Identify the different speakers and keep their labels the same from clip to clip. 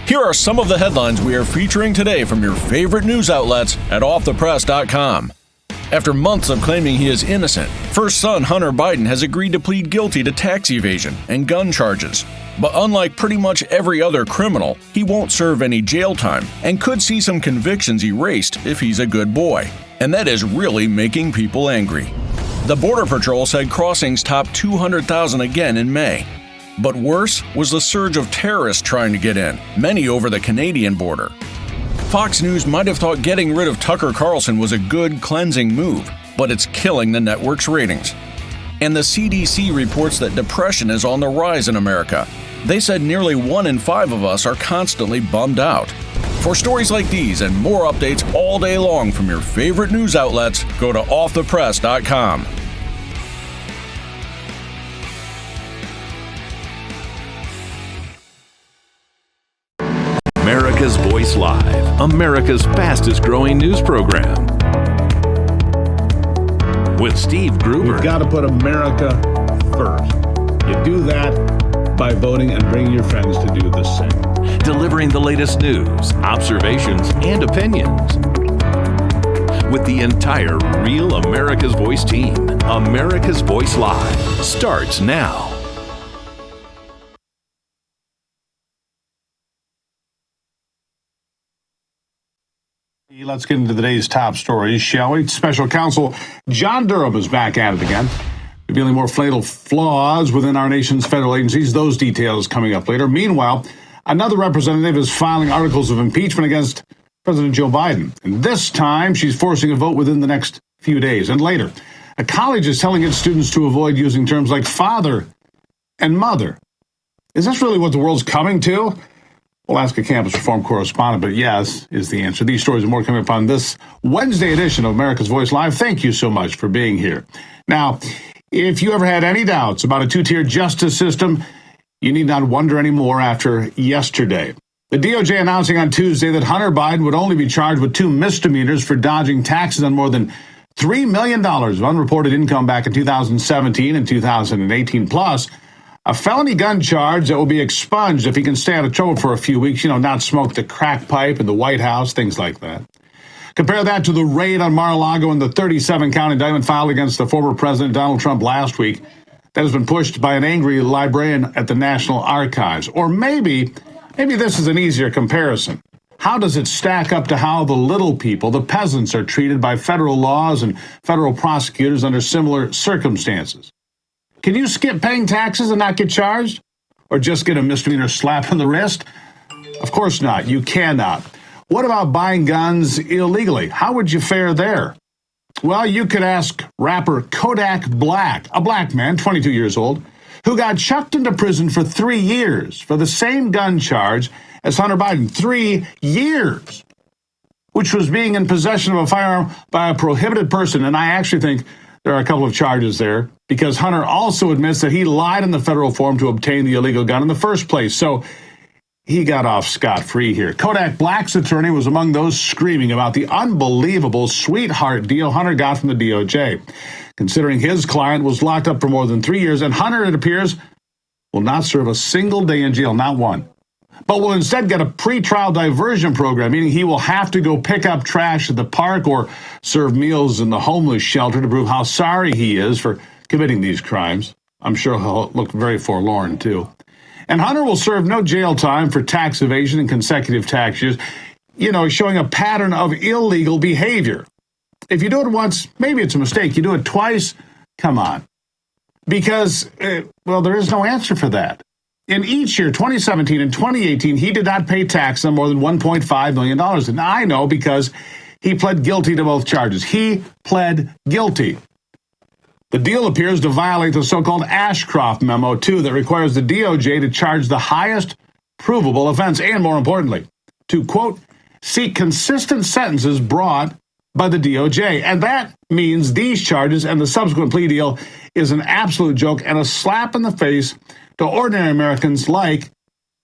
Speaker 1: Here are some of the headlines we are featuring today from your favorite news outlets at offthepress.com. After months of claiming he is innocent, first son Hunter Biden has agreed to plead guilty to tax evasion and gun charges. But unlike pretty much every other criminal, he won't serve any jail time and could see some convictions erased if he's a good boy. And that is really making people angry. The Border Patrol said crossings topped 200,000 again in May. But worse was the surge of terrorists trying to get in, many over the Canadian border. Fox News might have thought getting rid of Tucker Carlson was a good cleansing move, but it's killing the network's ratings. And the CDC reports that depression is on the rise in America. They said nearly 1 in 5 of us are constantly bummed out. For stories like these and more updates all day long from your favorite news outlets, go to offthepress.com.
Speaker 2: America's Voice Live, America's fastest growing news program. With Steve Gruber.
Speaker 3: We've got to put America first. You do that by voting and bringing your friends to do the same.
Speaker 2: Delivering the latest news, observations, and opinions. With the entire Real America's Voice team, America's Voice Live starts now.
Speaker 3: Let's get into today's top stories, shall we? Special counsel John Durham is back at it again, revealing more fatal flaws within our nation's federal agencies. Those details coming up later. Meanwhile, another representative is filing articles of impeachment against President Joe Biden. And this time, she's forcing a vote within the next few days. And later, a college is telling its students to avoid using terms like father and mother. Is this really what the world's coming to? We'll ask a campus reform correspondent, but yes is the answer. These stories and more coming up on this Wednesday edition of America's Voice Live. Thank you so much for being here. Now, if you ever had any doubts about a two-tier justice system, you need not wonder anymore after yesterday. The DOJ announcing on Tuesday that Hunter Biden would only be charged with 2 misdemeanors for dodging taxes on more than $3 million of unreported income back in 2017 and 2018, plus a felony gun charge that will be expunged if he can stay out of trouble for a few weeks, not smoke the crack pipe in the White House, things like that. Compare that to the raid on Mar-a-Lago and the 37-count indictment filed against the former President Donald Trump last week that has been pushed by an angry librarian at the National Archives. Or maybe this is an easier comparison. How does it stack up to how the little people, the peasants, are treated by federal laws and federal prosecutors under similar circumstances? Can you skip paying taxes and not get charged? Or just get a misdemeanor slap on the wrist? Of course not. You cannot. What about buying guns illegally? How would you fare there? Well, you could ask rapper Kodak Black, a black man, 22 years old, who got chucked into prison for 3 years for the same gun charge as Hunter Biden. 3 years, which was being in possession of a firearm by a prohibited person. And I actually think there are a couple of charges there because Hunter also admits that he lied in the federal form to obtain the illegal gun in the first place. So he got off scot-free here. Kodak Black's attorney was among those screaming about the unbelievable sweetheart deal Hunter got from the DOJ, considering his client was locked up for more than 3 years, and Hunter, it appears, will not serve a single day in jail, not one, but will instead get a pretrial diversion program, meaning he will have to go pick up trash at the park or serve meals in the homeless shelter to prove how sorry he is for committing these crimes. I'm sure he'll look very forlorn, too. And Hunter will serve no jail time for tax evasion and consecutive tax years, showing a pattern of illegal behavior. If you do it once, maybe it's a mistake. You do it twice, come on. Because, there is no answer for that. In each year, 2017 and 2018, he did not pay tax on more than $1.5 million. And I know because he pled guilty to both charges. He pled guilty. The deal appears to violate the so-called Ashcroft memo, too, that requires the DOJ to charge the highest provable offense and, more importantly, to, quote, seek consistent sentences brought by the DOJ. And that means these charges and the subsequent plea deal is an absolute joke and a slap in the face to ordinary Americans like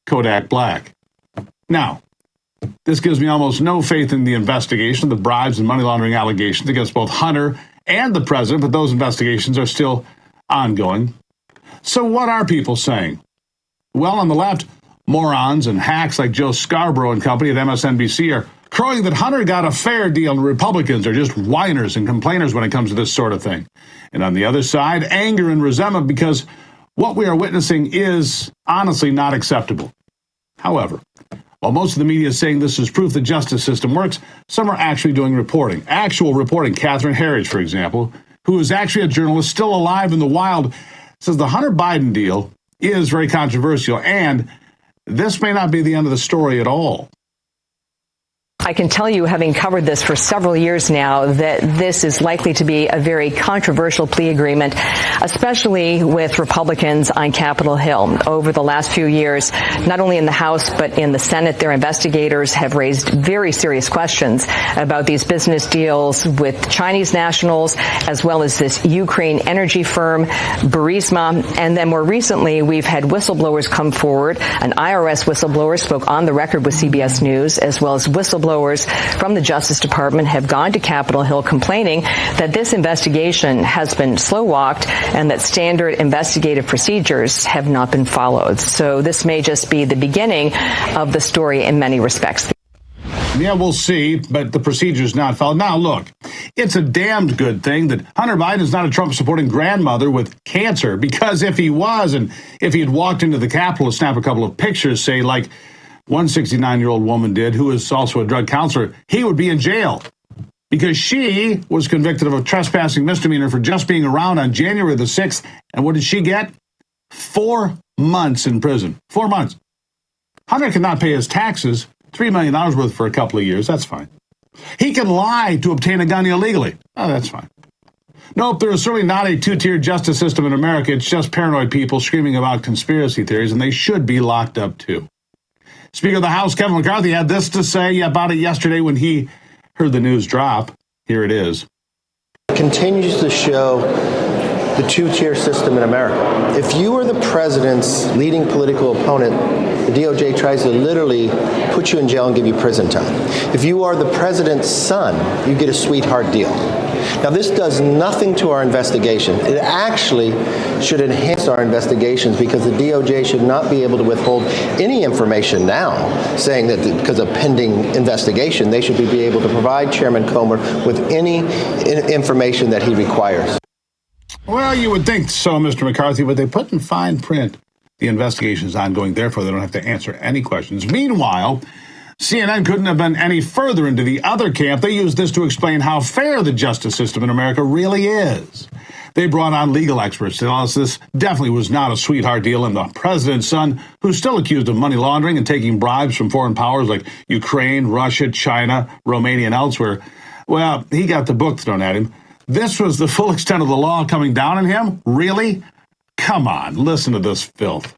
Speaker 3: Kodak Black. Now, this gives me almost no faith in the investigation of the bribes and money laundering allegations against both Hunter and the president, but those investigations are still ongoing. So what are people saying? Well, on the left, Morons and hacks like Joe Scarborough and company at MSNBC are crowing that Hunter got a fair deal and Republicans are just whiners and complainers when it comes to this sort of thing. And on the other side, anger and resentment because what we are witnessing is honestly not acceptable. However, while most of the media is saying this is proof the justice system works, some are actually doing reporting. Actual reporting. Catherine Herridge, for example, who is actually a journalist still alive in the wild, says the Hunter Biden deal is very controversial, and this may not be the end of the story at all.
Speaker 4: I can tell you, having covered this for several years now, that this is likely to be a very controversial plea agreement, especially with Republicans on Capitol Hill. Over the last few years, not only in the House, but in the Senate, their investigators have raised very serious questions about these business deals with Chinese nationals, as well as this Ukraine energy firm, Burisma. And then more recently, we've had whistleblowers come forward. An IRS whistleblower spoke on the record with CBS News, as well as whistleblowers from the Justice Department have gone to Capitol Hill complaining that this investigation has been slow-walked and that standard investigative procedures have not been followed. So this may just be the beginning of the story in many respects.
Speaker 3: Yeah, we'll see, but the procedure's not followed. Now, look, it's a damned good thing that Hunter Biden is not a Trump-supporting grandmother with cancer, because if he was, and if he had walked into the Capitol to snap a couple of pictures, say, like one 69-year-old woman did, who is also a drug counselor, he would be in jail because she was convicted of a trespassing misdemeanor for just being around on January the 6th. And what did she get? 4 months in prison. 4 months. Hunter cannot pay his taxes, $3 million worth for a couple of years. That's fine. He can lie to obtain a gun illegally. Oh, that's fine. Nope, there is certainly not a two-tier justice system in America. It's just paranoid people screaming about conspiracy theories, and they should be locked up too. Speaker of the House, Kevin McCarthy, had this to say about it yesterday when he heard the news drop. Here it is.
Speaker 5: Continues to show the two-tier system in America. If you are the president's leading political opponent, the DOJ tries to literally put you in jail and give you prison time. If you are the president's son, you get a sweetheart deal. Now, this does nothing to our investigation. It actually should enhance our investigations because the DOJ should not be able to withhold any information now, saying that because of pending investigation, they should be able to provide Chairman Comer with any information that he requires.
Speaker 3: Well, you would think so, Mr. McCarthy, but they put in fine print the investigation is ongoing, therefore they don't have to answer any questions. Meanwhile, CNN couldn't have been any further into the other camp. They used this to explain how fair the justice system in America really is. They brought on legal experts to tell us this definitely was not a sweetheart deal, and the president's son, who's still accused of money laundering and taking bribes from foreign powers like Ukraine, Russia, China, Romania, and elsewhere, well, he got the book thrown at him. This was the full extent of the law coming down on him? Really? Come on, listen to this filth.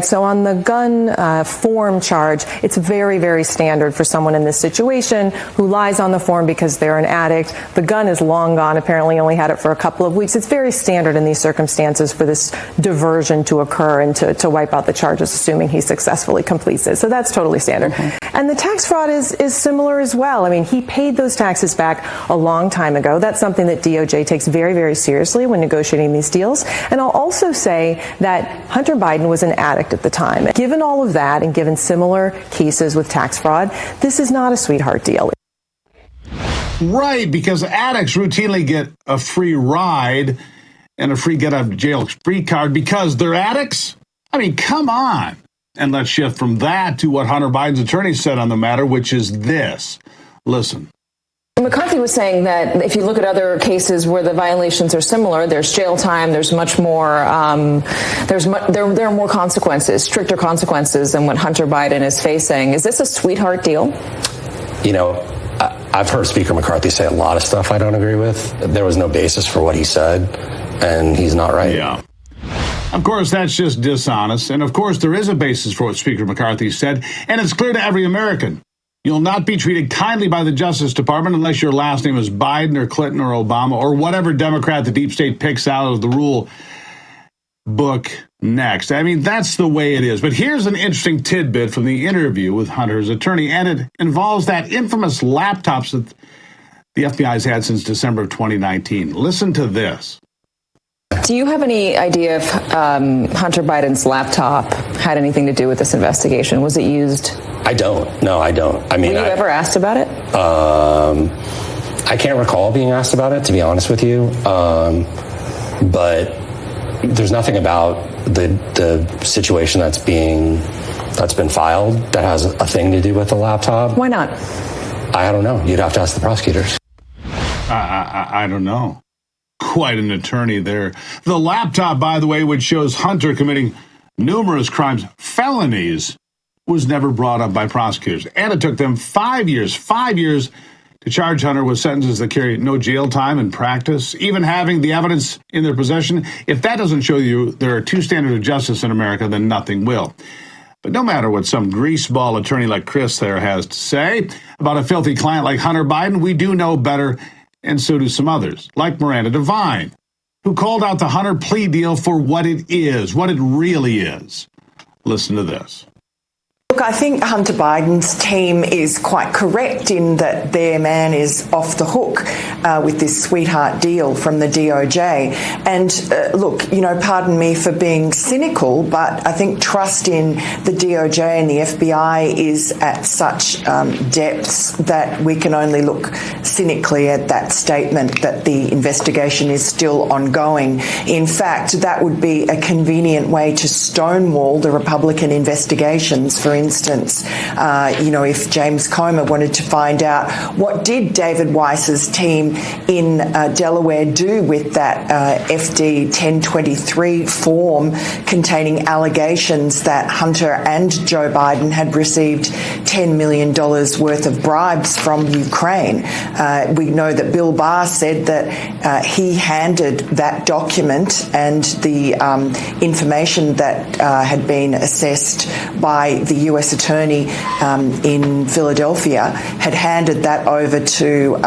Speaker 6: So on the gun form charge, it's very, very standard for someone in this situation who lies on the form because they're an addict. The gun is long gone, apparently only had it for a couple of weeks. It's very standard in these circumstances for this diversion to occur and to wipe out the charges, assuming he successfully completes it. So that's totally standard. Mm-hmm. And the tax fraud is similar as well. I mean, he paid those taxes back a long time ago. That's something that DOJ takes very, very seriously when negotiating these deals. And I'll also say that Hunter Biden was an addict at the time. Given all of that and given similar cases with tax fraud, this is not a sweetheart deal.
Speaker 3: Right, because addicts routinely get a free ride and a free get out of jail free card because they're addicts? I mean, come on. And let's shift from that to what Hunter Biden's attorney said on the matter, which is this. Listen.
Speaker 7: McCarthy was saying that if you look at other cases where the violations are similar, there's jail time, there's much more, there are more consequences, stricter consequences than what Hunter Biden is facing. Is this a sweetheart deal?
Speaker 8: You know, I've heard Speaker McCarthy say a lot of stuff I don't agree with. There was no basis for what he said, and he's not right.
Speaker 3: Yeah. Of course, that's just dishonest. And of course, there is a basis for what Speaker McCarthy said, and it's clear to every American. You'll not be treated kindly by the Justice Department unless your last name is Biden or Clinton or Obama or whatever Democrat the deep state picks out of the rule book next. I mean, that's the way it is. But here's an interesting tidbit from the interview with Hunter's attorney, and it involves that infamous laptops that the FBI has had since December of 2019. Listen to this.
Speaker 7: Do you have any idea if Hunter Biden's laptop had anything to do with this investigation? Was it used?
Speaker 8: I don't. No, I don't. I mean,
Speaker 7: were you ever asked about it?
Speaker 8: I can't recall being asked about it, to be honest with you. But there's nothing about the situation that's been filed that has a thing to do with the laptop.
Speaker 7: Why not?
Speaker 8: I don't know. You'd have to ask the prosecutors.
Speaker 3: I don't know. Quite an attorney there. The laptop, by the way, which shows Hunter committing numerous crimes, felonies, was never brought up by prosecutors. And it took them 5 years to charge Hunter with sentences that carry no jail time in practice, even having the evidence in their possession. If that doesn't show you there are two standards of justice in America, then nothing will. But no matter what some greaseball attorney like Chris there has to say about a filthy client like Hunter Biden, we do know better, and so do some others, like Miranda Devine, who called out the Hunter plea deal for what it is, what it really is. Listen to this.
Speaker 9: Look, I think Hunter Biden's team is quite correct in that their man is off the hook with this sweetheart deal from the DOJ. And look, pardon me for being cynical, but I think trust in the DOJ and the FBI is at such depths that we can only look cynically at that statement that the investigation is still ongoing. In fact, that would be a convenient way to stonewall the Republican investigations. For instance, if James Comer wanted to find out what did David Weiss's team in Delaware do with that FD 1023 form containing allegations that Hunter and Joe Biden had received $10 million worth of bribes from Ukraine. We know that Bill Barr said that he handed that document and the information that had been assessed by the U.S. Attorney in Philadelphia, had handed that over to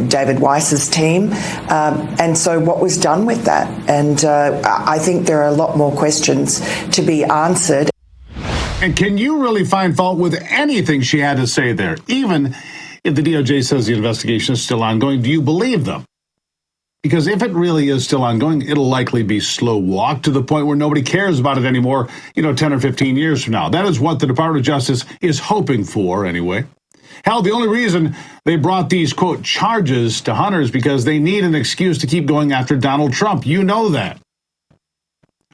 Speaker 9: David Weiss's team. And so what was done with that? And I think there are a lot more questions to be answered.
Speaker 3: And can you really find fault with anything she had to say there? Even if the DOJ says the investigation is still ongoing, do you believe them? Because if it really is still ongoing, it'll likely be slow walk to the point where nobody cares about it anymore, 10 or 15 years from now. That is what the Department of Justice is hoping for anyway. Hell, the only reason they brought these, quote, charges to Hunter is because they need an excuse to keep going after Donald Trump. You know that.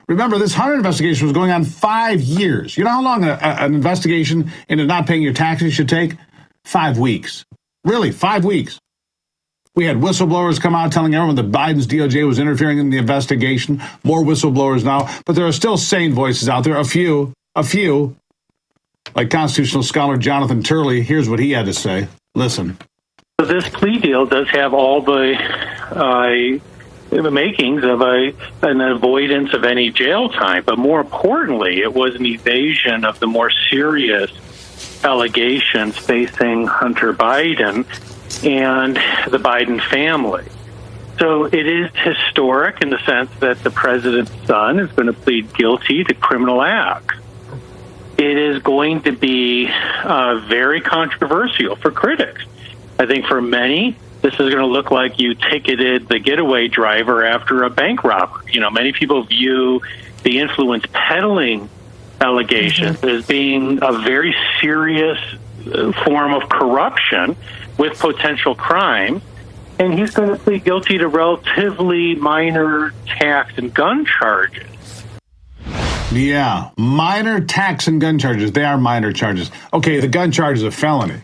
Speaker 3: Remember, this Hunter investigation was going on 5 years. You know how long an investigation into not paying your taxes should take? 5 weeks. Really, 5 weeks. We had whistleblowers come out telling everyone that Biden's DOJ was interfering in the investigation. More whistleblowers now. But there are still sane voices out there. A few. Like constitutional scholar Jonathan Turley. Here's what he had to say. Listen.
Speaker 10: This plea deal does have all the makings of an avoidance of any jail time. But more importantly, it was an evasion of the more serious allegations facing Hunter Biden and the Biden family. So it is historic in the sense that the president's son is going to plead guilty to criminal acts. It is going to be very controversial for critics. I think for many, this is going to look like you ticketed the getaway driver after a bank robbery. Many people view the influence peddling allegations as being a very serious form of corruption with potential crime, and he's going to plead guilty to relatively minor tax and gun charges.
Speaker 3: Yeah, minor tax and gun charges. They are minor charges. Okay, the gun charge is a felony.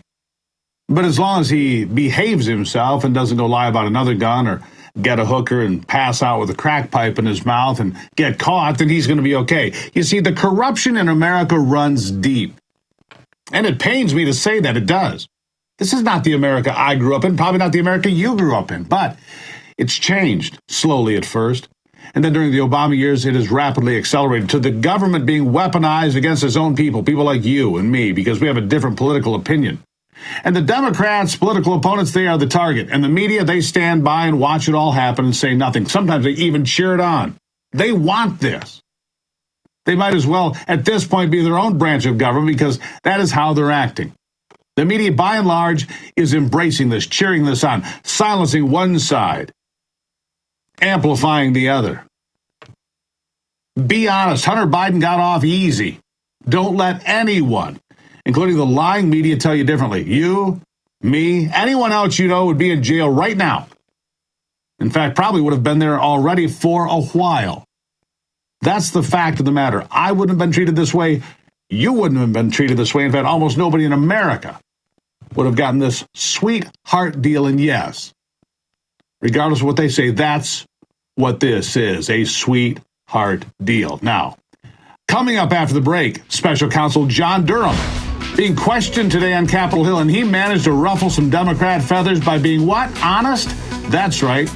Speaker 3: But as long as he behaves himself and doesn't go lie about another gun or get a hooker and pass out with a crack pipe in his mouth and get caught, then he's going to be okay. You see, the corruption in America runs deep. And it pains me to say that it does. This is not the America I grew up in, probably not the America you grew up in, but it's changed slowly at first. And then during the Obama years, it has rapidly accelerated to the government being weaponized against its own people like you and me, because we have a different political opinion. And the Democrats' political opponents, they are the target. And the media, they stand by and watch it all happen and say nothing. Sometimes they even cheer it on. They want this. They might as well, at this point, be their own branch of government because that is how they're acting. The media, by and large, is embracing this, cheering this on, silencing one side. amplifying the other. Be honest, Hunter Biden got off easy. Don't let anyone, including the lying media, tell you differently. You, me, anyone else you know would be in jail right now. In fact, probably would have been there already for a while. That's the fact of the matter. I wouldn't have been treated this way. You wouldn't have been treated this way. In fact, almost nobody in America would have gotten this sweetheart deal. And yes, regardless of what they say, that's what this is, a sweetheart deal. Now, coming up after the break, Special Counsel John Durham being questioned today on Capitol Hill, and he managed to ruffle some Democrat feathers by being what? Honest? That's right.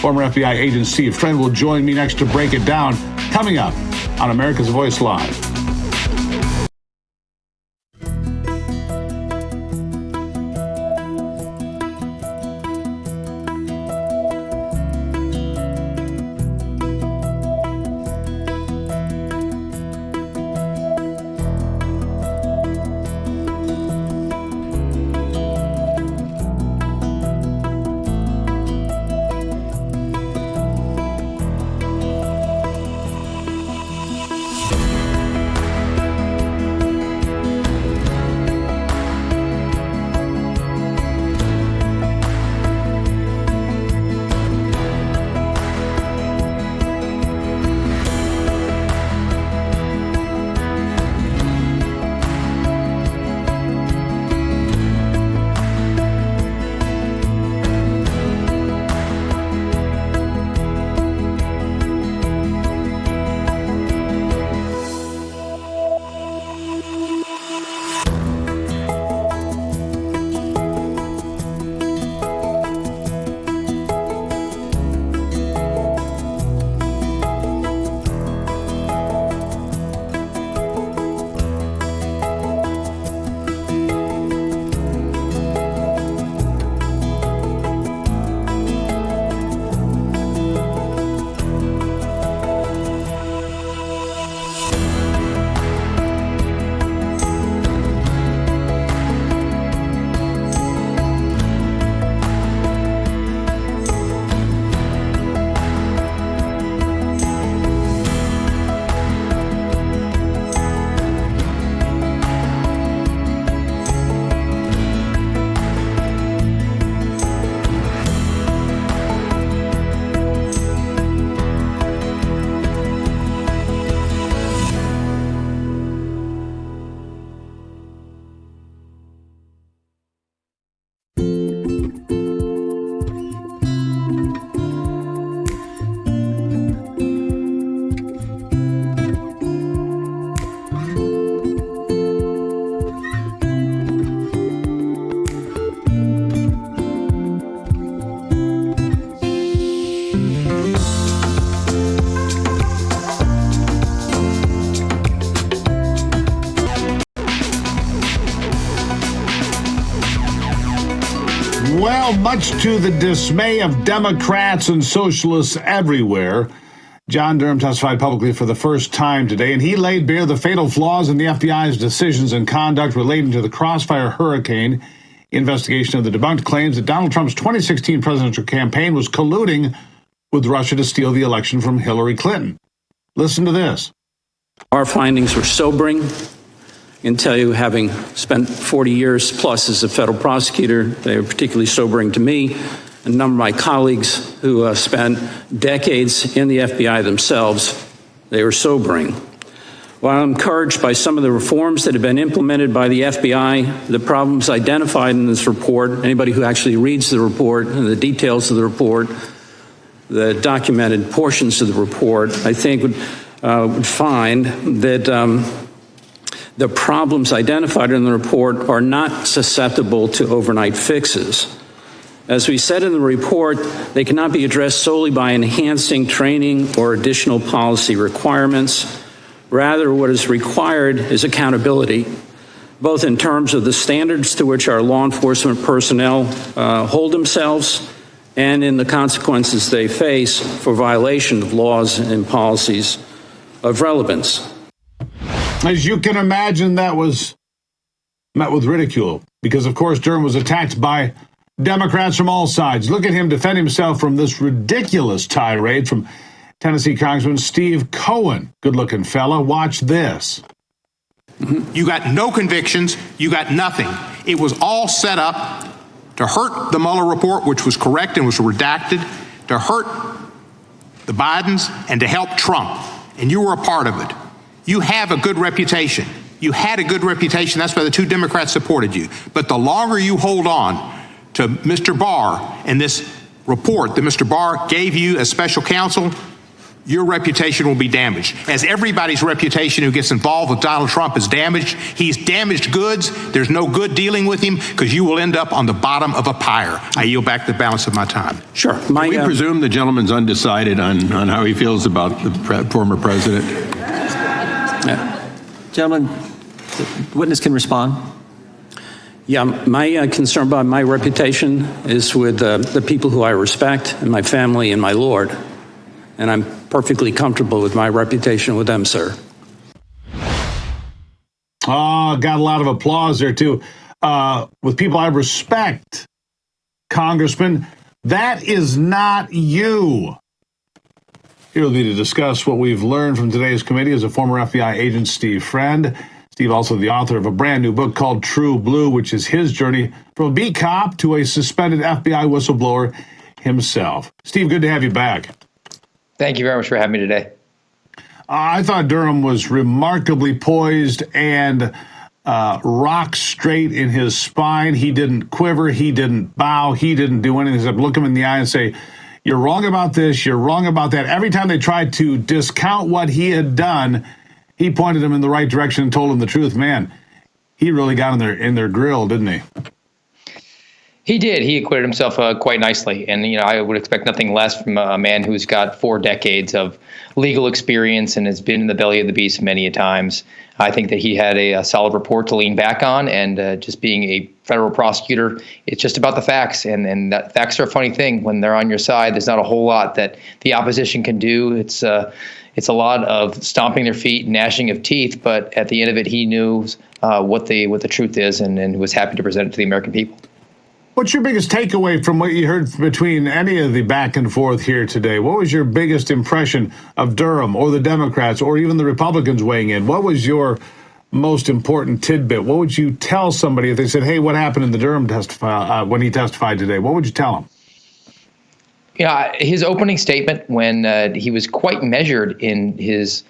Speaker 3: Former FBI agent Steve Friend will join me next to break it down. Coming up on America's Voice Live. Well, much to the dismay of Democrats and socialists everywhere, John Durham testified publicly for the first time today, and he laid bare the fatal flaws in the FBI's decisions and conduct relating to the Crossfire Hurricane investigation of the debunked claims that Donald Trump's 2016 presidential campaign was colluding with Russia to steal the election from Hillary Clinton. Listen to this.
Speaker 11: Our findings were sobering. I can tell you, having spent 40 years plus as a federal prosecutor, they were particularly sobering to me. A number of my colleagues who spent decades in the FBI themselves, they were sobering. While I'm encouraged by some of the reforms that have been implemented by the FBI, the problems identified in this report, anybody who actually reads the report and the details of the report, the documented portions of the report, I think would find that the problems identified in the report are not susceptible to overnight fixes. As we said in the report, they cannot be addressed solely by enhancing training or additional policy requirements. Rather, what is required is accountability, both in terms of the standards to which our law enforcement personnel hold themselves and in the consequences they face for violation of laws and policies of relevance.
Speaker 3: As you can imagine, that was met with ridicule because, of course, Durham was attacked by Democrats from all sides. Look at him defend himself from this ridiculous tirade from Tennessee Congressman Steve Cohen. Good-looking fella. Watch this.
Speaker 12: You got no convictions. You got nothing. It was all set up to hurt the Mueller report, which was correct and was redacted, to hurt the Bidens and to help Trump. And you were a part of it. You have a good reputation. You had a good reputation. That's why the two Democrats supported you. But the longer you hold on to Mr. Barr and this report that Mr. Barr gave you as special counsel, your reputation will be damaged. As everybody's reputation who gets involved with Donald Trump is damaged. He's damaged goods. There's no good dealing with him because you will end up on the bottom of a pyre. I yield back the balance of my time.
Speaker 11: Sure.
Speaker 13: Can we presume the gentleman's undecided on how he feels about the former president?
Speaker 14: Gentlemen, the witness can respond.
Speaker 11: Yeah, my concern about my reputation is with the people who I respect and my family and my Lord. And I'm perfectly comfortable with my reputation with them, sir.
Speaker 3: Oh, got a lot of applause there, too. With people I respect, Congressman, that is not you. Here with me to discuss what we've learned from today's committee is a former FBI agent, Steve Friend. Steve, also the author of a brand new book called True Blue, which is his journey from a beat cop to a suspended FBI whistleblower himself. Steve, good to have you back.
Speaker 15: Thank you very much for having me today.
Speaker 3: I thought Durham was remarkably poised and rock straight in his spine. He didn't quiver. He didn't bow. He didn't do anything except look him in the eye and say, you're wrong about this. You're wrong about that. Every time they tried to discount what he had done, he pointed them in the right direction and told them the truth. Man, he really got in their grill, didn't he?
Speaker 15: He did. He acquitted himself quite nicely. And, I would expect nothing less from a man who's got 4 decades of legal experience and has been in the belly of the beast many a times. I think that he had a solid report to lean back on. And just being a federal prosecutor, it's just about the facts. And that facts are a funny thing. When they're on your side, there's not a whole lot that the opposition can do. It's a lot of stomping their feet, gnashing of teeth. But at the end of it, he knew what the truth is and was happy to present it to the American people.
Speaker 3: What's your biggest takeaway from what you heard between any of the back and forth here today? What was your biggest impression of Durham or the Democrats or even the Republicans weighing in? What was your most important tidbit? What would you tell somebody if they said, hey, what happened in the Durham when he testified today? What would you tell them?
Speaker 15: Yeah, his opening statement when he was quite measured in his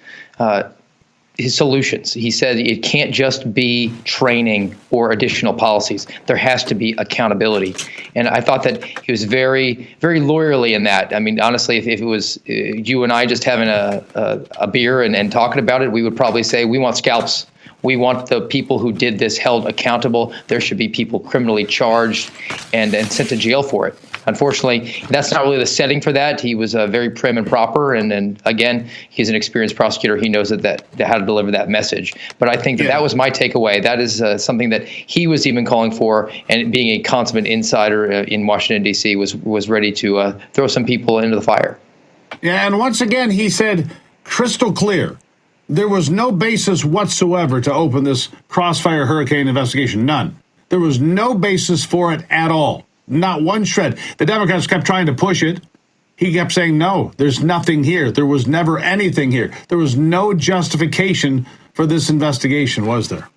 Speaker 15: solutions. He said it can't just be training or additional policies. There has to be accountability. And I thought that he was very, very lawyerly in that. I mean, honestly, if it was you and I just having a beer and talking about it, we would probably say we want scalps. We want the people who did this held accountable. There should be people criminally charged and sent to jail for it. Unfortunately, that's not really the setting for that. He was very prim and proper, and again, he's an experienced prosecutor. He knows that how to deliver that message. But I think that was my takeaway. That is something that he was even calling for, and being a consummate insider in Washington, D.C., was ready to throw some people into the fire.
Speaker 3: Yeah, and once again, he said crystal clear. There was no basis whatsoever to open this Crossfire Hurricane investigation. None. There was no basis for it at all. Not one shred. The Democrats kept trying to push it. He kept saying, no, there's nothing here. There was never anything here. There was no justification for this investigation, was there?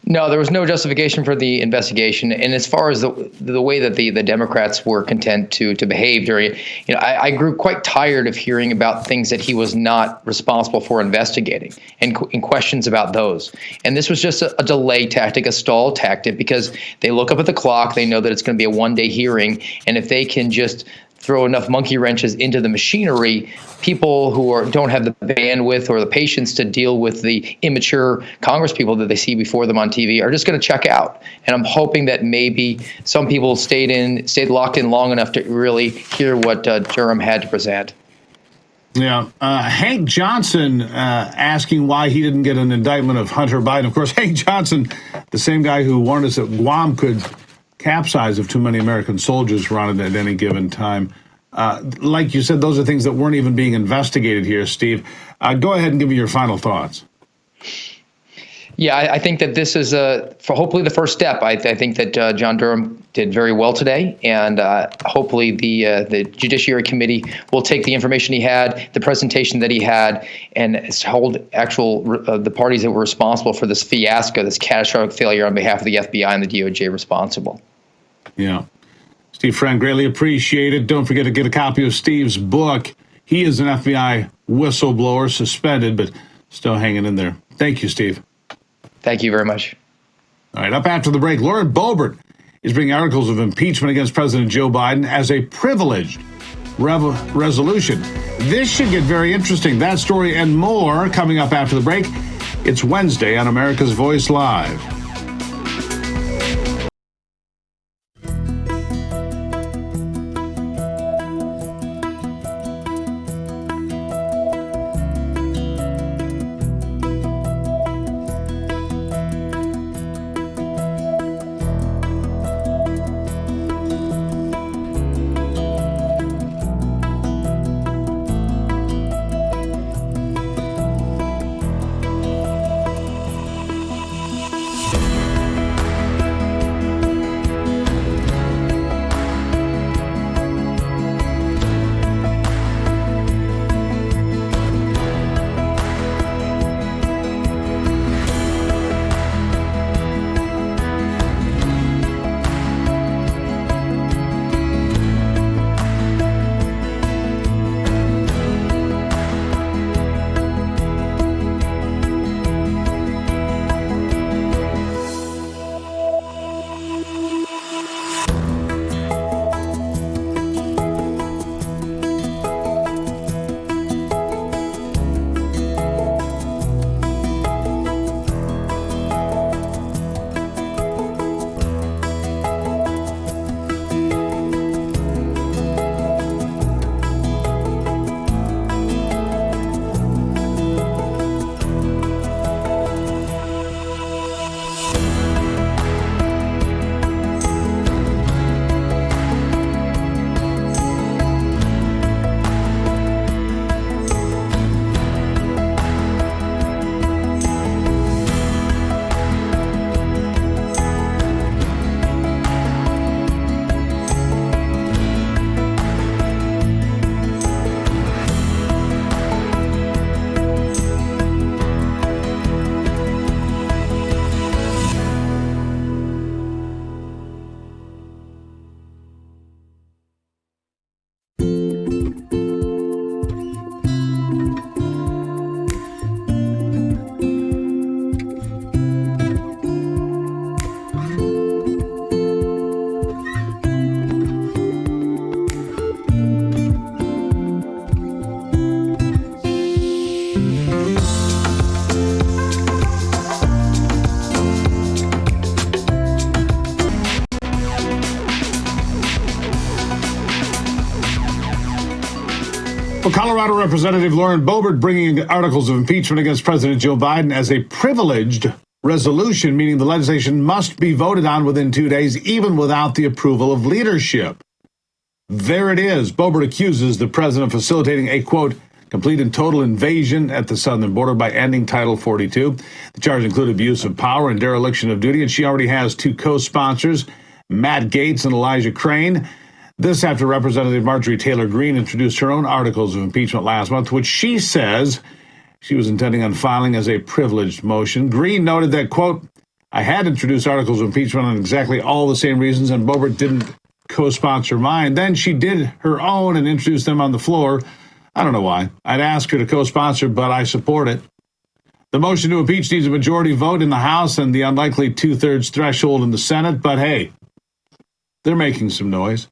Speaker 15: No, there was no justification for the investigation. And as far as the way that the Democrats were content to behave during it, I grew quite tired of hearing about things that he was not responsible for investigating and questions about those. And this was just a delay tactic, a stall tactic, because they look up at the clock. They know that it's going to be a one-day hearing. And if they can just throw enough monkey wrenches into the machinery, people who don't have the bandwidth or the patience to deal with the immature Congress people that they see before them on TV are just going to check out. And I'm hoping that maybe some people stayed locked in long enough to really hear what Durham had to present.
Speaker 3: Yeah. Hank Johnson asking why he didn't get an indictment of Hunter Biden. Of course, Hank Johnson, the same guy who warned us that Guam could capsize if too many American soldiers were on it at any given time. Like you said, those are things that weren't even being investigated here, Steve. Go ahead and give me your final thoughts.
Speaker 15: Yeah, I think that this is for hopefully the first step. I think that John Durham did very well today, and hopefully the Judiciary Committee will take the information he had, the presentation that he had, and hold the parties that were responsible for this fiasco, this catastrophic failure on behalf of the FBI and the DOJ responsible.
Speaker 3: Yeah. Steve Friend, greatly appreciated. Don't forget to get a copy of Steve's book. He is an FBI whistleblower, suspended, but still hanging in there. Thank you, Steve.
Speaker 15: Thank you very much.
Speaker 3: All right, up after the break, Lauren Boebert is bringing articles of impeachment against President Joe Biden as a privileged resolution. This should get very interesting. That story and more coming up after the break. It's Wednesday on America's Voice Live. Colorado Representative Lauren Boebert bringing articles of impeachment against President Joe Biden as a privileged resolution, meaning the legislation must be voted on within 2 days, even without the approval of leadership. There it is. Boebert accuses the president of facilitating a, quote, complete and total invasion at the southern border by ending Title 42. The charge included abuse of power and dereliction of duty, and she already has two co-sponsors, Matt Gaetz and Elijah Crane. This after Representative Marjorie Taylor Greene introduced her own articles of impeachment last month, which she says she was intending on filing as a privileged motion. Greene noted that, quote, I had introduced articles of impeachment on exactly all the same reasons, and Boebert didn't co-sponsor mine. Then she did her own and introduced them on the floor. I don't know why. I'd ask her to co-sponsor, but I support it. The motion to impeach needs a majority vote in the House and the unlikely 2/3 threshold in the Senate, but hey, they're making some noise.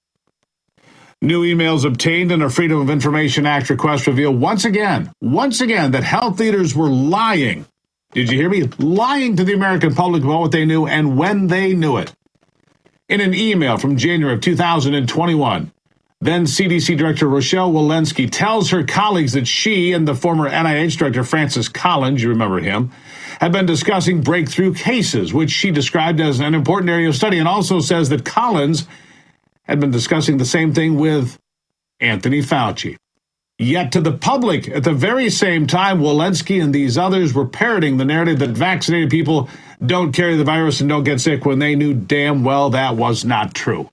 Speaker 3: New emails obtained in a Freedom of Information Act request reveal once again that health leaders were lying. Did you hear me? Lying to the American public about what they knew and when they knew it. In an email from January of 2021, then CDC Director Rochelle Walensky tells her colleagues that she and the former NIH Director Francis Collins, you remember him, had been discussing breakthrough cases, which she described as an important area of study, and also says that Collins had been discussing the same thing with Anthony Fauci. Yet to the public, at the very same time, Walensky and these others were parroting the narrative that vaccinated people don't carry the virus and don't get sick when they knew damn well that was not true.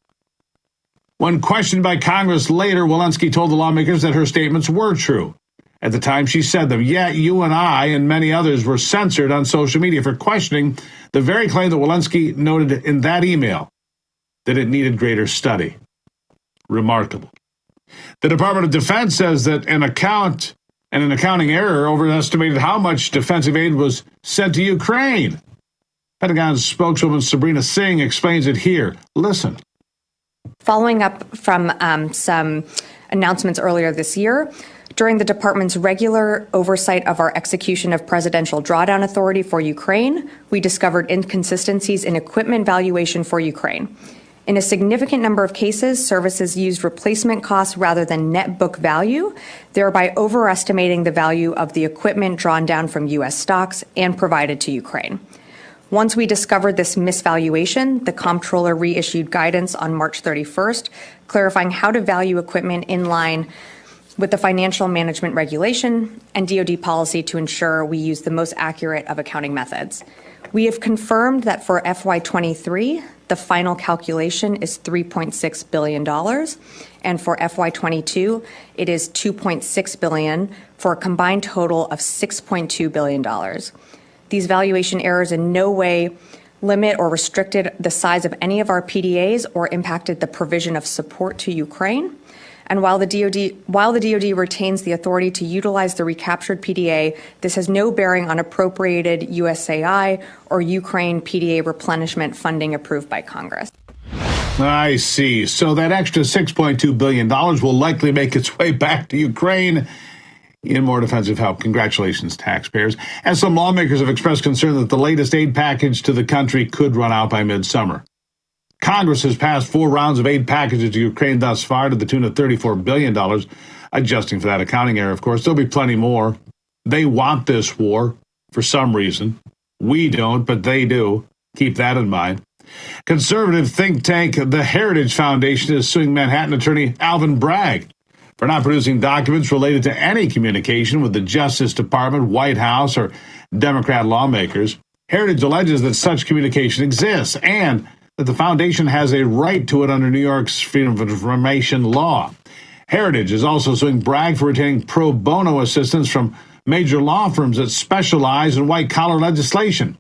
Speaker 3: When questioned by Congress later, Walensky told the lawmakers that her statements were true. At the time she said them, yet you and I and many others were censored on social media for questioning the very claim that Walensky noted in that email, that it needed greater study. Remarkable. The Department of Defense says that an accounting error overestimated how much defensive aid was sent to Ukraine. Pentagon's spokeswoman Sabrina Singh explains it here. Listen.
Speaker 16: Following up from some announcements earlier this year, during the department's regular oversight of our execution of Presidential Drawdown Authority for Ukraine, we discovered inconsistencies in equipment valuation for Ukraine. In a significant number of cases, services used replacement costs rather than net book value, thereby overestimating the value of the equipment drawn down from U.S. stocks and provided to Ukraine. Once we discovered this misvaluation, the comptroller reissued guidance on March 31st, clarifying how to value equipment in line with the financial management regulation and DoD policy to ensure we use the most accurate of accounting methods. We have confirmed that for FY23, the final calculation is $3.6 billion, and for FY22, it is $2.6 billion, for a combined total of $6.2 billion. These valuation errors in no way limit or restricted the size of any of our PDAs or impacted the provision of support to Ukraine. And while the DoD retains the authority to utilize the recaptured PDA, this has no bearing on appropriated USAI or Ukraine PDA replenishment funding approved by Congress.
Speaker 3: I see. So that extra $6.2 billion will likely make its way back to Ukraine in more defensive help. Congratulations, taxpayers. And some lawmakers have expressed concern that the latest aid package to the country could run out by midsummer. Congress has passed 4 rounds of aid packages to Ukraine thus far to the tune of $34 billion, adjusting for that accounting error, of course. There'll be plenty more. They want this war for some reason. We don't, but they do. Keep that in mind. Conservative think tank The Heritage Foundation is suing Manhattan attorney Alvin Bragg for not producing documents related to any communication with the Justice Department, White House, or Democrat lawmakers. Heritage alleges that such communication exists and that the foundation has a right to it under New York's Freedom of Information law. Heritage is also suing Bragg for retaining pro bono assistance from major law firms that specialize in white-collar legislation.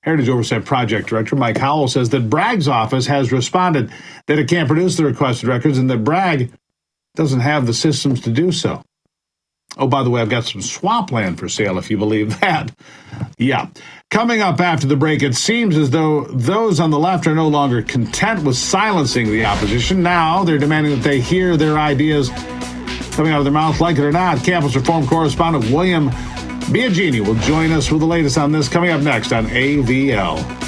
Speaker 3: Heritage Oversight Project Director Mike Howell says that Bragg's office has responded that it can't produce the requested records and that Bragg doesn't have the systems to do so. Oh, by the way, I've got some swampland for sale, if you believe that. Yeah. Coming up after the break, it seems as though those on the left are no longer content with silencing the opposition. Now they're demanding that they hear their ideas coming out of their mouth, like it or not. Campus Reform correspondent William Biagini will join us with the latest on this coming up next on AVL.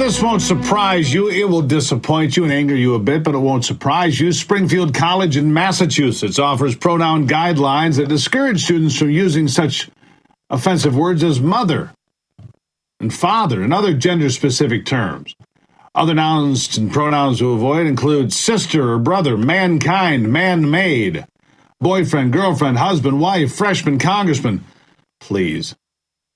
Speaker 3: this won't surprise you. It will disappoint you and anger you a bit, but it won't surprise you. Springfield College in Massachusetts offers pronoun guidelines that discourage students from using such offensive words as mother and father and other gender-specific terms. Other nouns and pronouns to avoid include sister or brother, mankind, man-made, boyfriend, girlfriend, husband, wife, freshman, congressman. Please.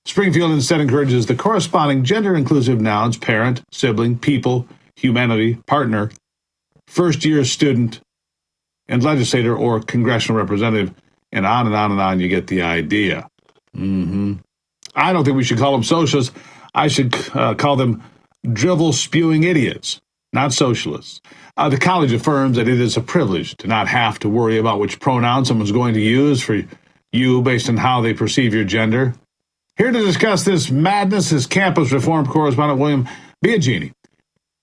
Speaker 3: Springfield instead encourages the corresponding gender-inclusive nouns parent, sibling, people, humanity, partner, first-year student, and legislator or congressional representative, and on and on and on. You get the idea. I don't think we should call them socialists. I should call them drivel-spewing idiots, not socialists. The college affirms that it is a privilege to not have to worry about which pronoun someone's going to use for you based on how they perceive your gender. Here to discuss this madness is campus reform correspondent William Biagini.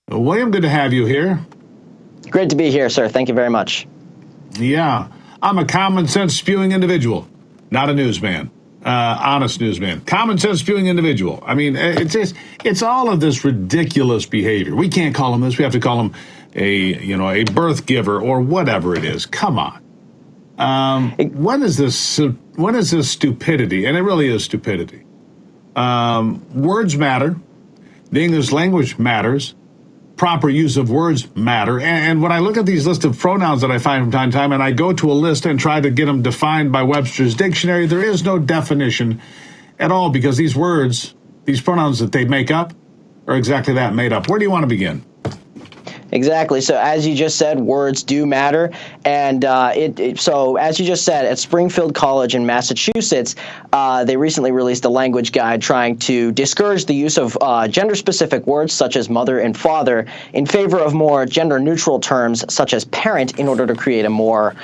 Speaker 3: William, good to have you here.
Speaker 17: Great to be here, sir. Thank you very much.
Speaker 3: Yeah, I'm a common sense spewing individual, not a newsman. Honest newsman. Common sense spewing individual. I mean, it's all of this ridiculous behavior. We can't call them this. We have to call them a birth giver or whatever it is. Come on. When is this stupidity? And it really is stupidity. Words matter. The English language matters. Proper use of words matter. And when I look at these lists of pronouns that I find from time to time, and I go to a list and try to get them defined by Webster's dictionary, there is no definition at all, because these words, these pronouns that they make up, are exactly that, made up. Where do you want to begin?
Speaker 17: Exactly. So as you just said, words do matter. And so as you just said, at Springfield College in Massachusetts, they recently released a language guide trying to discourage the use of gender-specific words such as mother and father in favor of more gender-neutral terms such as parent in order to create a more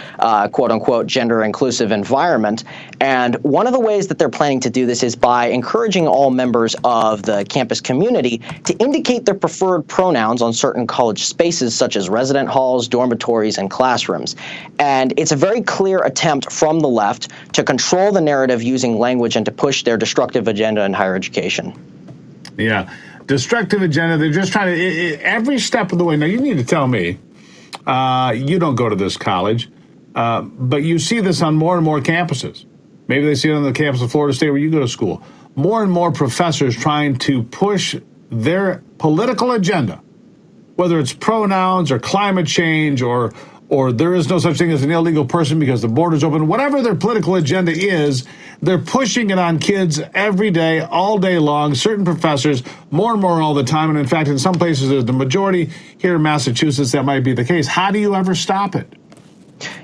Speaker 17: quote-unquote gender-inclusive environment. And one of the ways that they're planning to do this is by encouraging all members of the campus community to indicate their preferred pronouns on certain college spaces such as resident halls, dormitories, and classrooms. And it's a very clear attempt from the left to control the narrative using language and to push their destructive agenda in higher education. Yeah, destructive agenda. They're just trying to, every step of the way. Now, you need to tell me, you don't go to this college, but you see this on more and more campuses. Maybe they see it on the campus of Florida State where you go to school. More and more professors trying to push their political agenda, whether it's pronouns or climate change or there is no such thing as an illegal person because the border's open. Whatever their political agenda is, they're pushing it on kids every day, all day long, certain professors, more and more all the time. And in fact, in some places, the majority here in Massachusetts, that might be the case. How do you ever stop it?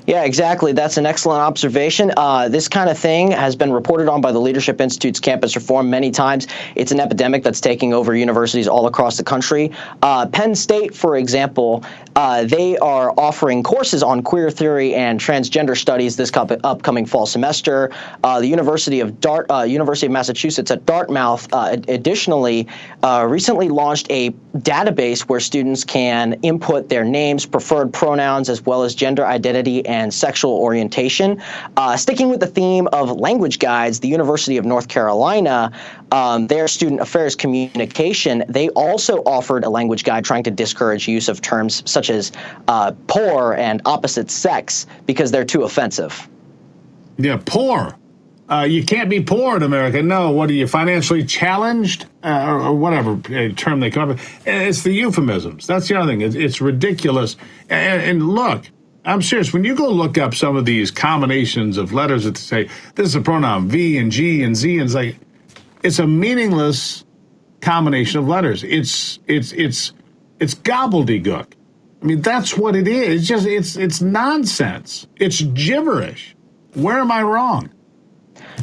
Speaker 17: Yeah, exactly. That's an excellent observation. This kind of thing has been reported on by the Leadership Institute's campus reform many times. It's an epidemic that's taking over universities all across the country. Penn State, for example, they are offering courses on queer theory and transgender studies this upcoming fall semester. The University of Massachusetts at Dartmouth, additionally, recently launched a database where students can input their names, preferred pronouns, as well as gender identity and sexual orientation. Sticking with the theme of language guides, the University of North Carolina, their student affairs communication, they also offered a language guide trying to discourage use of terms such as poor and opposite sex because they're too offensive. Yeah, poor. You can't be poor in America. No, what are you, financially challenged? Or whatever term they come up with. It's the euphemisms. That's the other thing. It's ridiculous. And look, I'm serious. When you go look up some of these combinations of letters that say, this is a pronoun, V and G and Z, and it's a meaningless combination of letters. It's gobbledygook. I mean, that's what it is. It's nonsense. It's gibberish. Where am I wrong?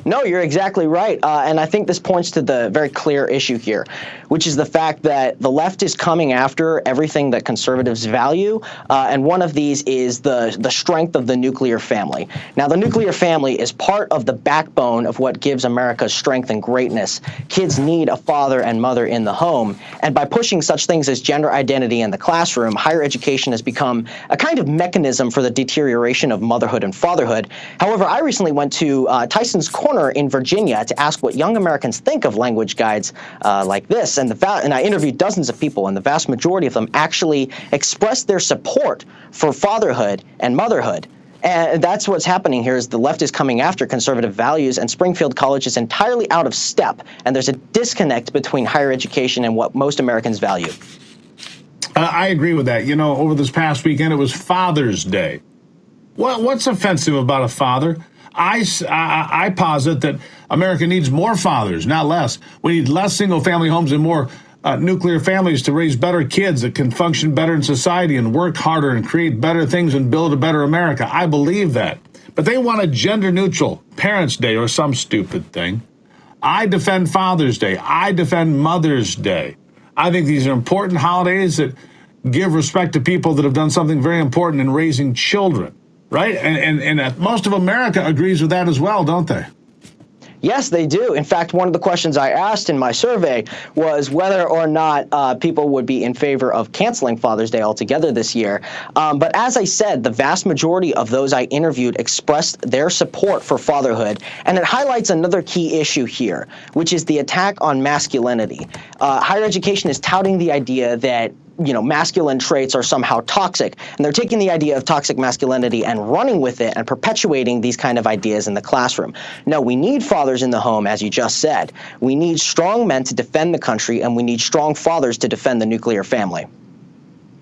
Speaker 17: No, you're exactly right. And I think this points to the very clear issue here, which is the fact that the left is coming after everything that conservatives value. And one of these is the strength of the nuclear family. Now, the nuclear family is part of the backbone of what gives America strength and greatness. Kids need a father and mother in the home. And by pushing such things as gender identity in the classroom, higher education has become a kind of mechanism for the deterioration of motherhood and fatherhood. However, I recently went to Tyson's corner in Virginia to ask what young Americans think of language guides like this. And I interviewed dozens of people, and the vast majority of them actually expressed their support for fatherhood and motherhood. And that's what's happening here is the left is coming after conservative values, and Springfield College is entirely out of step. And there's a disconnect between higher education and what most Americans value.
Speaker 3: I agree with that. You know, over this past weekend, it was Father's Day. What's offensive about a father? I posit that America needs more fathers, not less. We need less single-family homes and more nuclear families to raise better kids that can function better in society and work harder and create better things and build a better America. I believe that. But they want a gender-neutral Parents' Day or some stupid thing. I defend Father's Day. I defend Mother's Day. I think these are important holidays that give respect to people that have done something very important in raising children, right? And most of America agrees with that as well, don't they?
Speaker 17: Yes, they do. In fact, one of the questions I asked in my survey was whether or not people would be in favor of canceling Father's Day altogether this year. But as I said, the vast majority of those I interviewed expressed their support for fatherhood. And it highlights another key issue here, which is the attack on masculinity. Higher education is touting the idea that masculine traits are somehow toxic. And they're taking the idea of toxic masculinity and running with it and perpetuating these kind of ideas in the classroom. No, we need fathers in the home, as you just said. We need strong men to defend the country, and we need strong fathers to defend the nuclear family.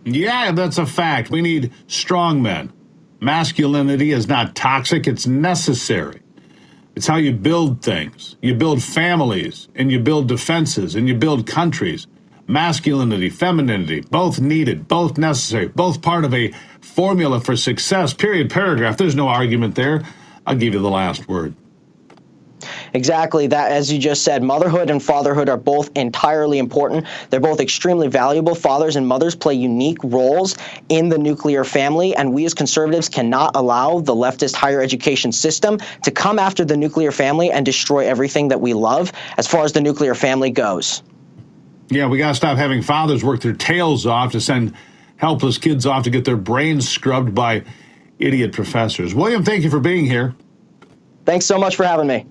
Speaker 3: Yeah, that's a fact. We need strong men. Masculinity is not toxic, it's necessary. It's how you build things. You build families, and you build defenses, and you build countries. Masculinity, femininity, both needed, both necessary, both part of a formula for success, period, paragraph. There's no argument there. I'll give you the last word.
Speaker 17: Exactly. That, as you just said, motherhood and fatherhood are both entirely important. They're both extremely valuable. Fathers and mothers play unique roles in the nuclear family, and we as conservatives cannot allow the leftist higher education system to come after the nuclear family and destroy everything that we love as far as the nuclear family goes.
Speaker 3: Yeah, we got to stop having fathers work their tails off to send helpless kids off to get their brains scrubbed by idiot professors. William, thank you for being here.
Speaker 17: Thanks so much for having me.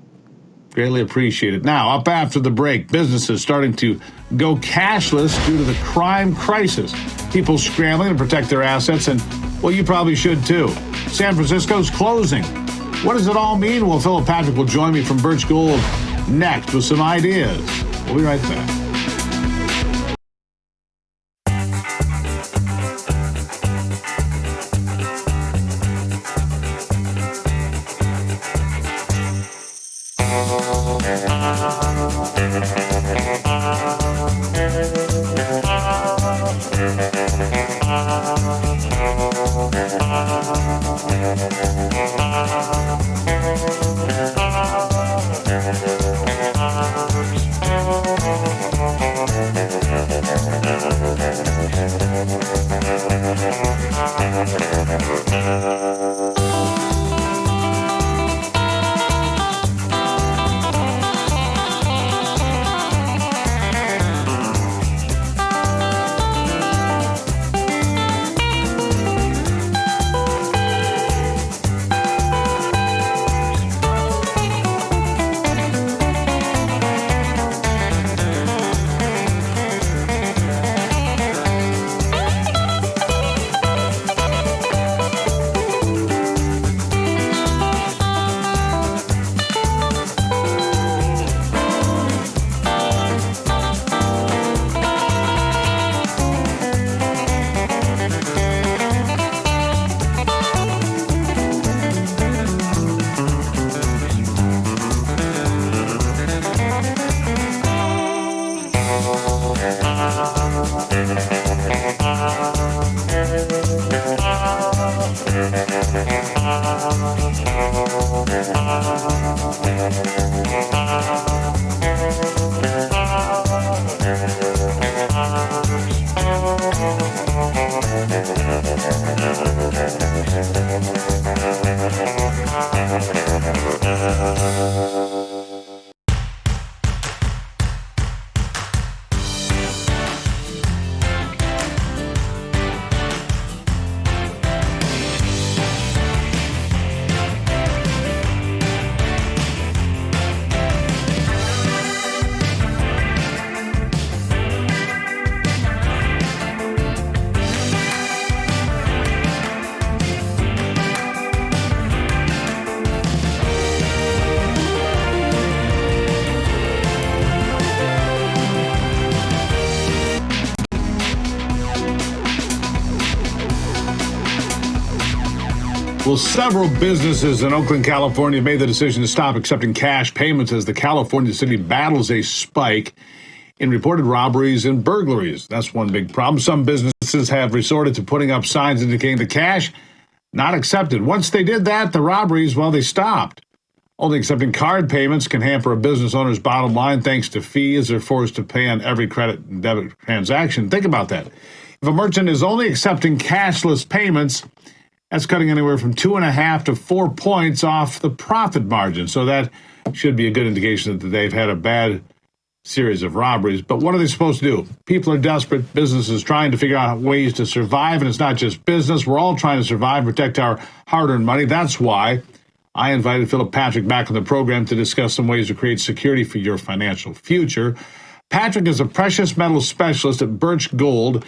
Speaker 3: Greatly appreciated. Now, up after the break, businesses starting to go cashless due to the crime crisis. People scrambling to protect their assets, and, well, you probably should too. San Francisco's closing. What does it all mean? Well, Philip Patrick will join me from Birch Gould next with some ideas. We'll be right back. Well, several businesses in Oakland, California have made the decision to stop accepting cash payments as the California city battles a spike in reported robberies and burglaries. That's one big problem. Some businesses have resorted to putting up signs indicating the cash not accepted. Once they did that, the robberies, well, they stopped. Only accepting card payments can hamper a business owner's bottom line thanks to fees they're forced to pay on every credit and debit transaction. Think about that. If a merchant is only accepting cashless payments, that's cutting anywhere from 2.5 to 4 points off the profit margin. So that should be a good indication that they've had a bad series of robberies. But what are they supposed to do? People are desperate. Businesses trying to figure out ways to survive. And it's not just business. We're all trying to survive, protect our hard-earned money. That's why I invited Philip Patrick back on the program to discuss some ways to create security for your financial future. Patrick is a precious metals specialist at Birch Gold.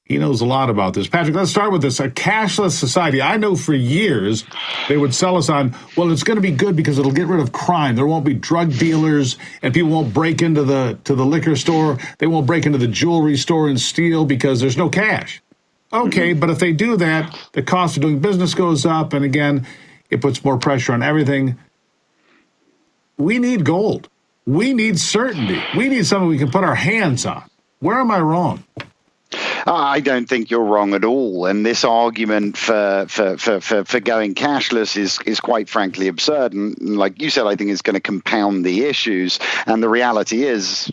Speaker 3: He knows a lot about this. Patrick, let's start with this. A cashless society. I know for years they would sell us on, well, it's going to be good because it'll get rid of crime. There won't be drug dealers and people won't break into the liquor store. They won't break into the jewelry store and steal because there's no cash. Okay, but if they do that, the cost of doing business goes up. And again, it puts more pressure on everything. We need gold. We need certainty. We need something we can put our hands on. Where am I wrong?
Speaker 18: I don't think you're wrong at all. And this argument for going cashless is quite frankly absurd. And like you said, I think it's going to compound the issues. And the reality is,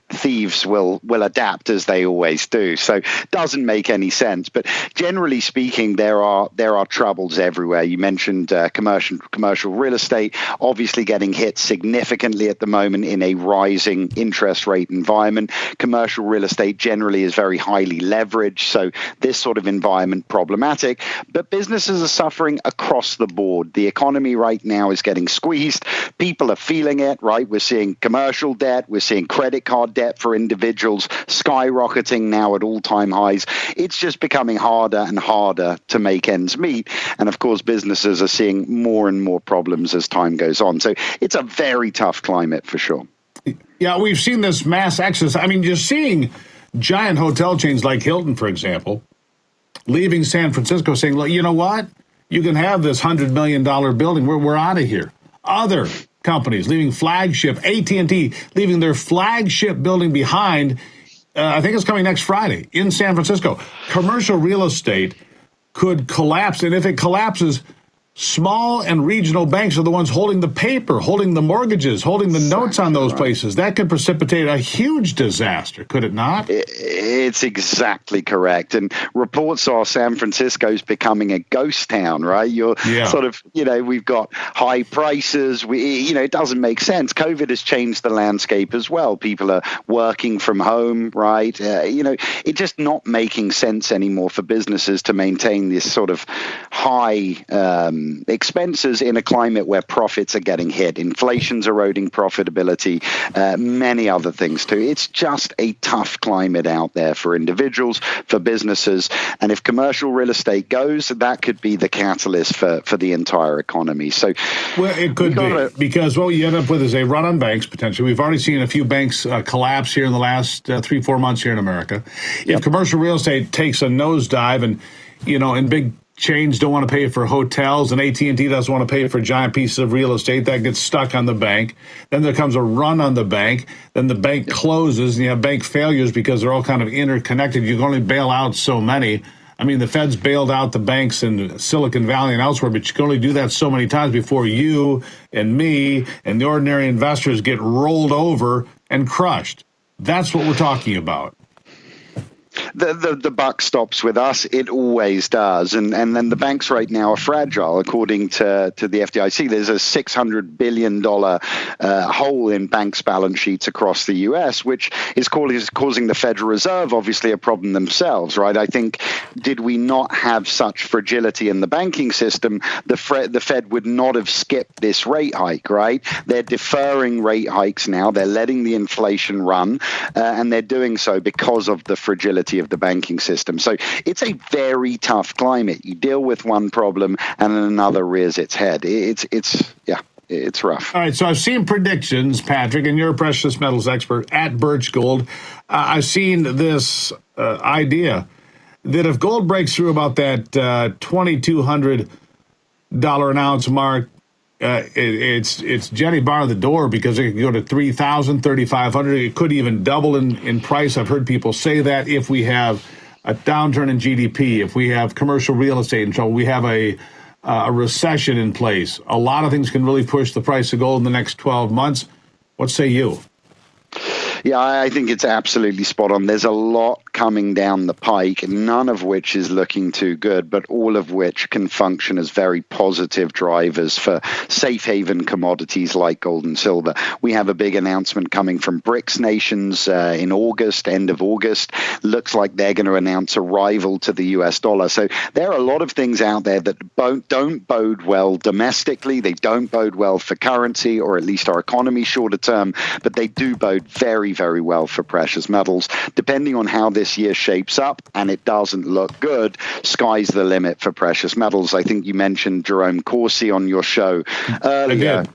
Speaker 18: thieves will adapt as they always do. So it doesn't make any sense. But generally speaking, there are troubles everywhere. You mentioned commercial real estate, obviously getting hit significantly at the moment in a rising interest rate environment. Commercial real estate generally is very highly leveraged, so this sort of environment problematic. But businesses are suffering across the board. The economy right now is getting squeezed. People are feeling it, right? We're seeing commercial debt. We're seeing credit card debt for individuals skyrocketing now at all-time highs. It's just becoming harder and harder to make ends meet. And of course, businesses are seeing more and more problems as time goes on. So it's a very tough climate for sure.
Speaker 3: Yeah, we've seen this mass exodus. I mean, you're seeing giant hotel chains like Hilton, for example, leaving San Francisco saying, look, you know what? You can have this $100 million building. We're out of here. Other companies leaving flagship, AT&T leaving their flagship building behind. I think it's coming next Friday in San Francisco. Commercial real estate could collapse. And if it collapses, small and regional banks are the ones holding the paper, holding the mortgages, holding the notes on those places. That could precipitate a huge disaster, could it not?
Speaker 18: It's exactly correct. And reports are San Francisco's becoming a ghost town, right? Sort of, we've got high prices. It doesn't make sense. COVID has changed the landscape as well. People are working from home, right? It's just not making sense anymore for businesses to maintain this sort of high expenses in a climate where profits are getting hit. Inflation's eroding profitability, many other things too. It's just a tough climate out there for individuals, for businesses. And if commercial real estate goes, that could be the catalyst for the entire economy. So,
Speaker 3: well, it could be because what you end up with is a run on banks potentially. We've already seen a few banks collapse here in the last 3-4 months here in America. Yep. If commercial real estate takes a nosedive and big chains don't want to pay for hotels, and AT&T doesn't want to pay for giant pieces of real estate, that gets stuck on the bank. Then there comes a run on the bank. Then the bank closes, and you have bank failures because they're all kind of interconnected. You can only bail out so many. I mean, the Fed's bailed out the banks in Silicon Valley and elsewhere, but you can only do that so many times before you and me and the ordinary investors get rolled over and crushed. That's what we're talking about.
Speaker 18: The buck stops with us. It always does. And then the banks right now are fragile. According to the FDIC, there's a $600 billion hole in banks' balance sheets across the U.S., which is causing the Federal Reserve, obviously, a problem themselves, right? I think, did we not have such fragility in the banking system, the Fed would not have skipped this rate hike, right? They're deferring rate hikes now. They're letting the inflation run, and they're doing so because of the fragility of the banking system. So it's a very tough climate. You deal with one problem and then another rears its head. It's rough.
Speaker 3: All right, so I've seen predictions, Patrick, and you're a precious metals expert at Birch Gold. I've seen this idea that if gold breaks through about that 2,200 an ounce mark, it's Jenny bar the door, because it could go to 3,000, 3,500. It could even double in price. I've heard people say that if we have a downturn in GDP, if we have commercial real estate in trouble, we have a recession in place. A lot of things can really push the price of gold in the next 12 months. What say you?
Speaker 18: Yeah, I think it's absolutely spot on. There's a lot coming down the pike, none of which is looking too good, but all of which can function as very positive drivers for safe haven commodities like gold and silver. We have a big announcement coming from BRICS nations in August, end of August. Looks like they're going to announce a rival to the US dollar. So there are a lot of things out there that don't bode well domestically. They don't bode well for currency, or at least our economy shorter term, but they do bode very, very well for precious metals. Depending on how this year shapes up, and it doesn't look good, sky's the limit for precious metals. I think you mentioned Jerome Corsi on your show earlier.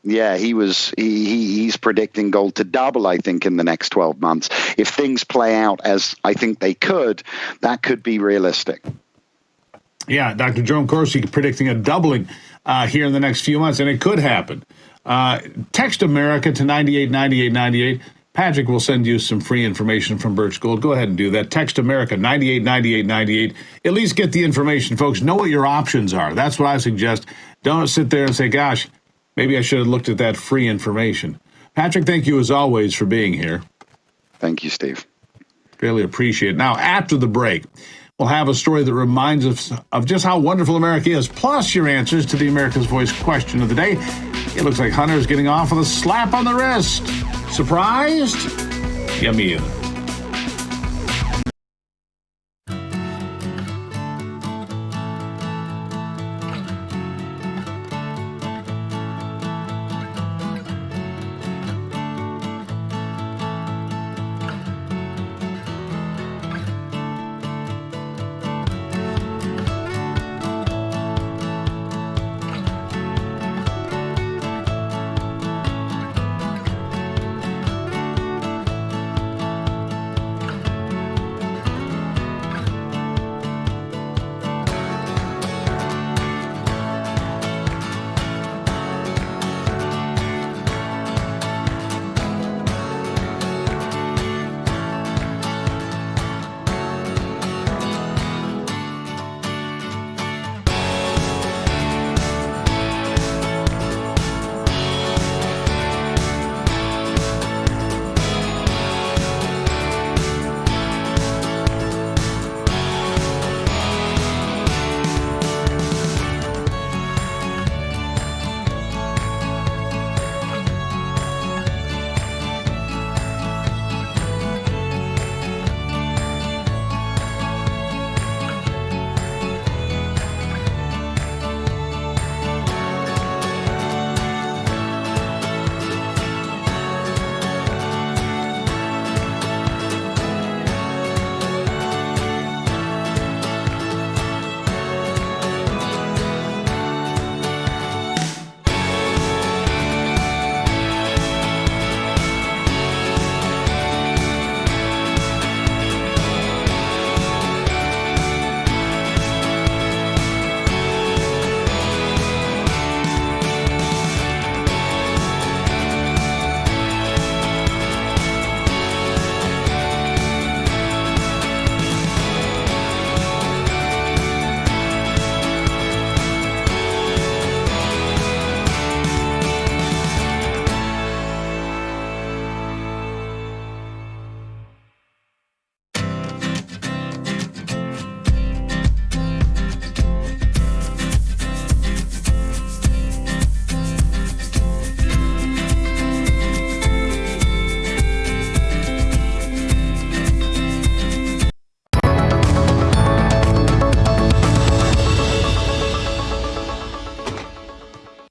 Speaker 18: Yeah, he's predicting gold to double, I think, in the next 12 months. If things play out as I think they could, that could be realistic.
Speaker 3: Yeah, Dr. Jerome Corsi predicting a doubling here in the next few months, and it could happen. Text America to 989898. Patrick will send you some free information from Birch Gold. Go ahead and do that. Text America 989898. At least get the information, folks. Know what your options are. That's what I suggest. Don't sit there and say, gosh, maybe I should have looked at that free information. Patrick, thank you as always for being here.
Speaker 18: Thank you, Steve.
Speaker 3: Really appreciate it. Now, after the break, we'll have a story that reminds us of just how wonderful America is, plus your answers to the America's Voice question of the day. It looks like Hunter is getting off with a slap on the wrist. Surprised? Yummy either.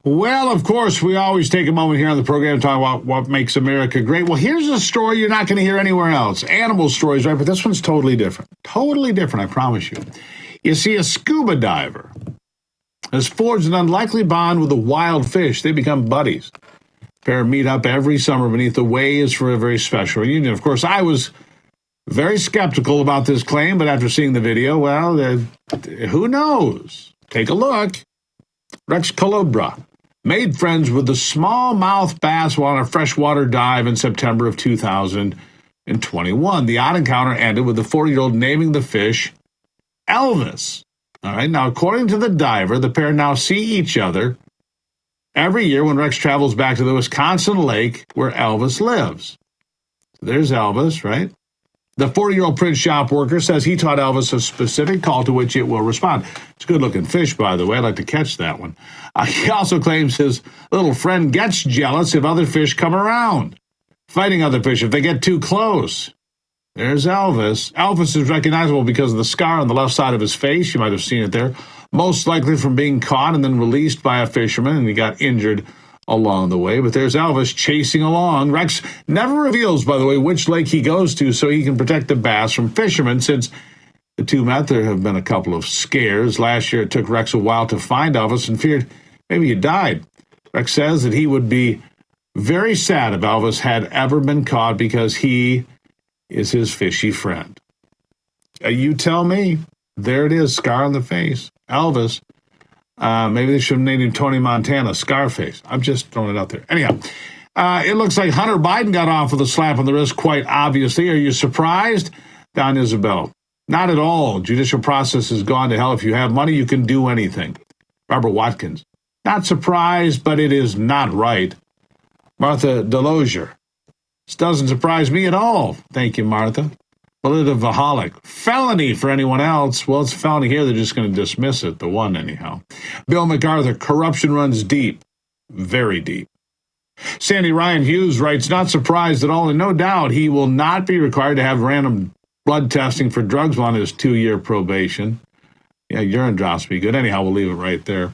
Speaker 3: Well, of course, we always take a moment here on the program to talk about what makes America great. Well, here's a story you're not going to hear anywhere else. Animal stories, right? But this one's totally different. Totally different, I promise you. You see, a scuba diver has forged an unlikely bond with a wild fish. They become buddies. The pair meet up every summer beneath the waves for a very special reunion. Of course, I was very skeptical about this claim, but after seeing the video, well, who knows? Take a look. Rex Colubra made friends with the smallmouth bass while on a freshwater dive in September of 2021. The odd encounter ended with the 40-year-old naming the fish Elvis. All right, now, according to the diver, the pair now see each other every year when Rex travels back to the Wisconsin lake where Elvis lives. There's Elvis, right? The 40-year-old print shop worker says he taught Elvis a specific call to which it will respond. It's a good-looking fish, by the way. I'd like to catch that one. He also claims his little friend gets jealous if other fish come around, fighting other fish if they get too close. There's Elvis. Elvis is recognizable because of the scar on the left side of his face. You might have seen it there. Most likely from being caught and then released by a fisherman, and he got injured along the way. But there's Elvis chasing along. Rex never reveals, by the way, which lake he goes to so he can protect the bass from fishermen. Since the two met, there have been a couple of scares. Last year, it took Rex a while to find Elvis and feared maybe he died. Rex says that he would be very sad if Elvis had ever been caught because he is his fishy friend. You tell me. There it is, scar on the face. Elvis. Maybe they should have named him Tony Montana, Scarface. I'm just throwing it out there. Anyhow, it looks like Hunter Biden got off with a slap on the wrist, quite obviously. Are you surprised? Don Isabel. Not at all. Judicial process has gone to hell. If you have money, you can do anything. Barbara Watkins. Not surprised, but it is not right. Martha Delosier. This doesn't surprise me at all. Thank you, Martha. Politivaholic. Felony for anyone else. Well, it's a felony here. They're just going to dismiss it. The one, anyhow. Bill MacArthur. Corruption runs deep. Very deep. Sandy Ryan Hughes writes, not surprised at all, and no doubt he will not be required to have random blood testing for drugs on his 2-year probation. Yeah, urine drops be good. Anyhow, we'll leave it right there.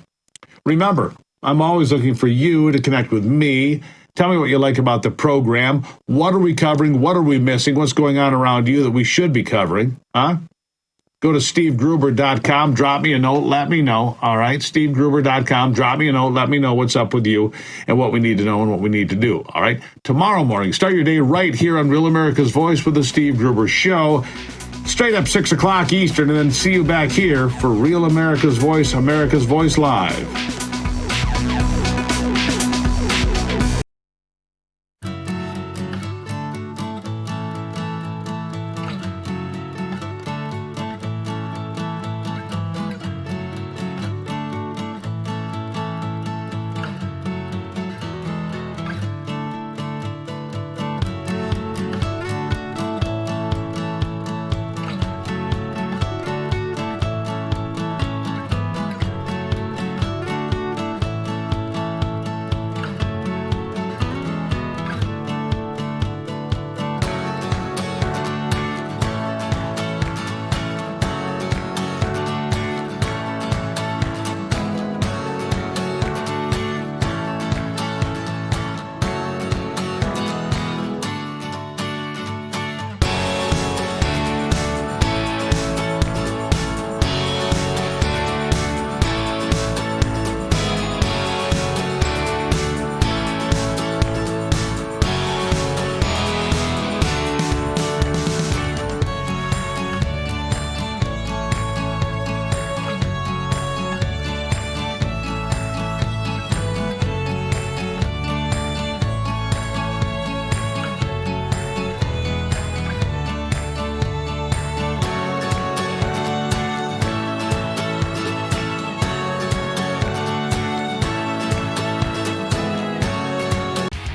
Speaker 3: Remember, I'm always looking for you to connect with me. Tell me what you like about the program. What are we covering? What are we missing? What's going on around you that we should be covering? Huh? Go to SteveGruber.com. Drop me a note. Let me know. All right? SteveGruber.com. Drop me a note. Let me know what's up with you and what we need to know and what we need to do. All right? Tomorrow morning, start your day right here on Real America's Voice with the Steve Gruber Show. Straight up 6 o'clock Eastern, and then see you back here for Real America's Voice Live.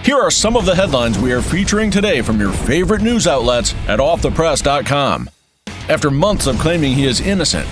Speaker 1: Here are some of the headlines we are featuring today from your favorite news outlets at offthepress.com. After months of claiming he is innocent,